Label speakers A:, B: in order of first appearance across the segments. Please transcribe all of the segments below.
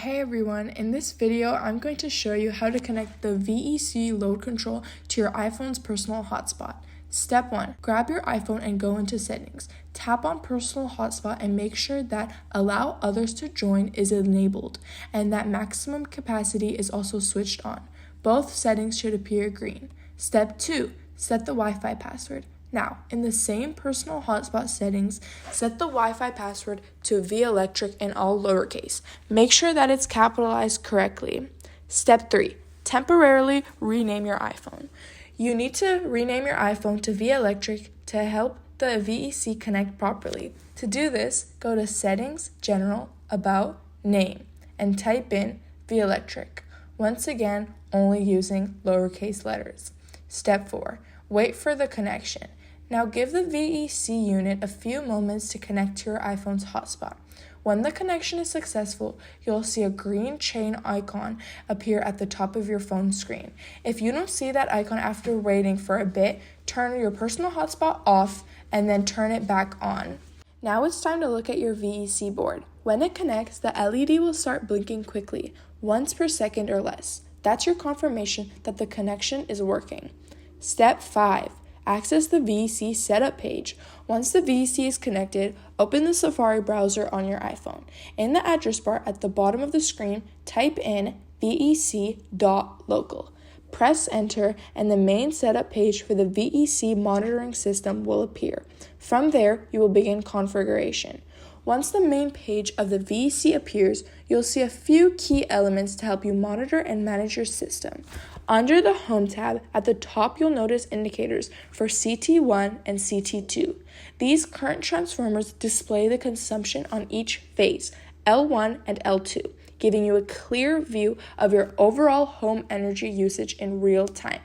A: Hey everyone, in this video I'm going to show you how to connect the VEC Load Control to your iPhone's personal hotspot. Step 1. Grab your iPhone and go into Settings. Tap on Personal Hotspot and make sure that Allow Others to Join is enabled and that Maximum Capacity is also switched on. Both settings should appear green. Step 2. Set the Wi-Fi password. Now, in the same personal hotspot settings, set the Wi-Fi password to VElectric in all lowercase. Make sure that it's capitalized correctly. Step 3. Temporarily rename your iPhone. You need to rename your iPhone to VElectric to help the VEC connect properly. To do this, go to Settings, General, About, Name, and type in VElectric. Once again, only using lowercase letters. Step 4. Wait for the connection. Now give the VEC unit a few moments to connect to your iPhone's hotspot. When the connection is successful, you'll see a green chain icon appear at the top of your phone screen. If you don't see that icon after waiting for a bit, turn your personal hotspot off and then turn it back on. Now it's time to look at your VEC board. When it connects, the LED will start blinking quickly, once per second or less. That's your confirmation that the connection is working. Step 5. Access the VEC setup page. Once the VEC is connected, open the Safari browser on your iPhone. In the address bar at the bottom of the screen, type in vec.local. Press enter and the main setup page for the VEC monitoring system will appear. From there, you will begin configuration. Once the main page of the VEC appears, you'll see a few key elements to help you monitor and manage your system. Under the Home tab, at the top you'll notice indicators for CT1 and CT2. These current transformers display the consumption on each phase, L1 and L2, giving you a clear view of your overall home energy usage in real time.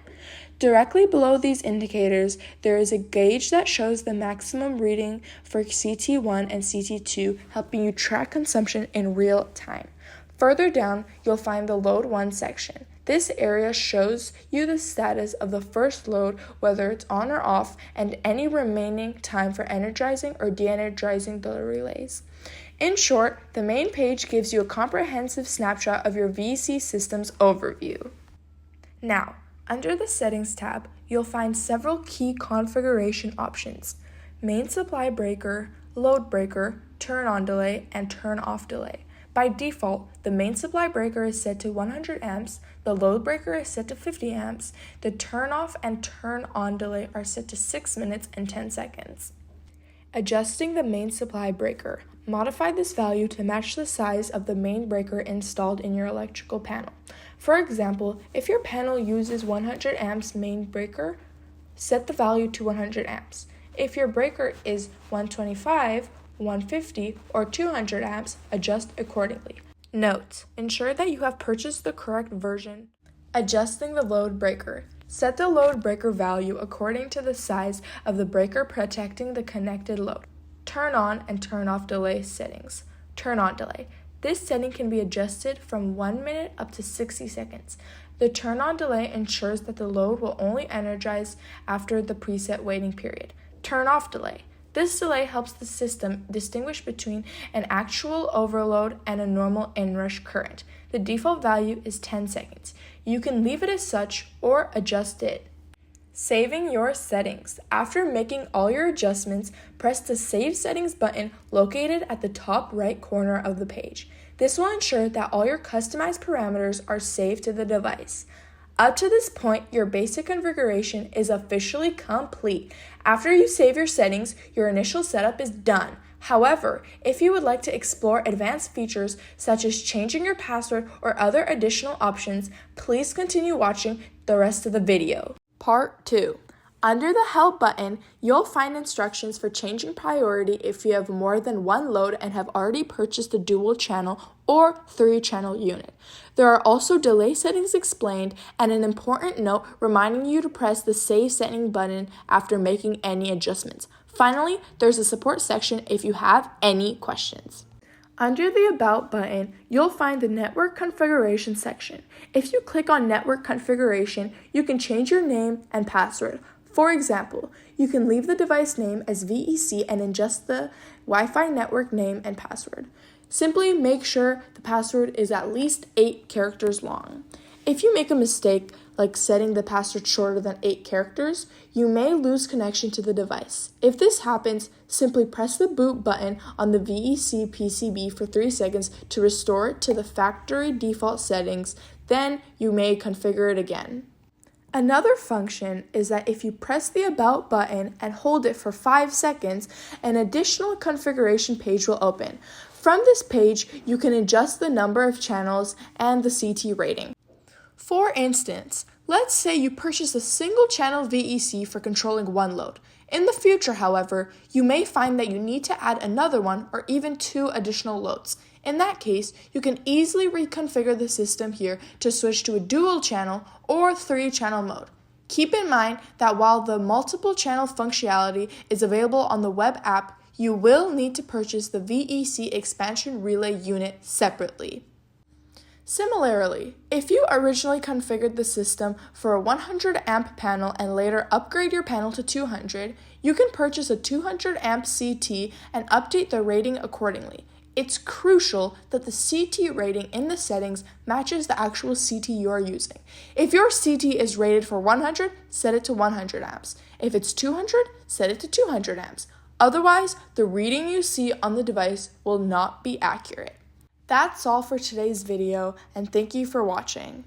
A: Directly below these indicators, there is a gauge that shows the maximum reading for CT1 and CT2, helping you track consumption in real time. Further down, you'll find the Load 1 section. This area shows you the status of the first load, whether it's on or off, and any remaining time for energizing or de-energizing the relays. In short, the main page gives you a comprehensive snapshot of your VEC system's overview. Now, under the Settings tab, you'll find several key configuration options: main supply breaker, load breaker, turn on delay, and turn off delay. By default, the main supply breaker is set to 100 amps, the load breaker is set to 50 amps, the turn off and turn on delay are set to 6 minutes and 10 seconds. Adjusting the main supply breaker. Modify this value to match the size of the main breaker installed in your electrical panel. For example, if your panel uses 100 amps main breaker, set the value to 100 amps. If your breaker is 125, 150, or 200 amps, adjust accordingly. Note: ensure that you have purchased the correct version. Adjusting the load breaker. Set the load breaker value according to the size of the breaker protecting the connected load. Turn on and turn off delay settings. Turn on delay. This setting can be adjusted from 1 minute up to 60 seconds. The turn on delay ensures that the load will only energize after the preset waiting period. Turn off delay. This delay helps the system distinguish between an actual overload and a normal inrush current. The default value is 10 seconds. You can leave it as such or adjust it. Saving your settings. After making all your adjustments, press the Save Settings button located at the top right corner of the page. This will ensure that all your customized parameters are saved to the device. Up to this point, your basic configuration is officially complete. After you save your settings, your initial setup is done. However, if you would like to explore advanced features such as changing your password or other additional options, please continue watching the rest of the video. Part 2. Under the Help button, you'll find instructions for changing priority if you have more than one load and have already purchased a dual channel or 3-channel unit. There are also delay settings explained and an important note reminding you to press the Save Setting button after making any adjustments. Finally, there's a support section if you have any questions. Under the About button, you'll find the Network Configuration section. If you click on Network Configuration, you can change your name and password. For example, you can leave the device name as VEC and adjust the Wi-Fi network name and password. Simply make sure the password is at least 8 characters long. If you make a mistake, like setting the password shorter than 8 characters, you may lose connection to the device. If this happens, simply press the boot button on the VEC PCB for 3 seconds to restore it to the factory default settings, then you may configure it again. Another function is that if you press the About button and hold it for 5 seconds, an additional configuration page will open. From this page, you can adjust the number of channels and the CT rating. For instance, let's say you purchase a single channel VEC for controlling one load. In the future, however, you may find that you need to add another one or even 2 additional loads. In that case, you can easily reconfigure the system here to switch to a dual channel or 3-channel mode. Keep in mind that while the multiple channel functionality is available on the web app, you will need to purchase the VEC expansion relay unit separately. Similarly, if you originally configured the system for a 100 amp panel and later upgrade your panel to 200, you can purchase a 200 amp CT and update the rating accordingly. It's crucial that the CT rating in the settings matches the actual CT you are using. If your CT is rated for 100, set it to 100 amps. If it's 200, set it to 200 amps. Otherwise, the reading you see on the device will not be accurate. That's all for today's video, and thank you for watching.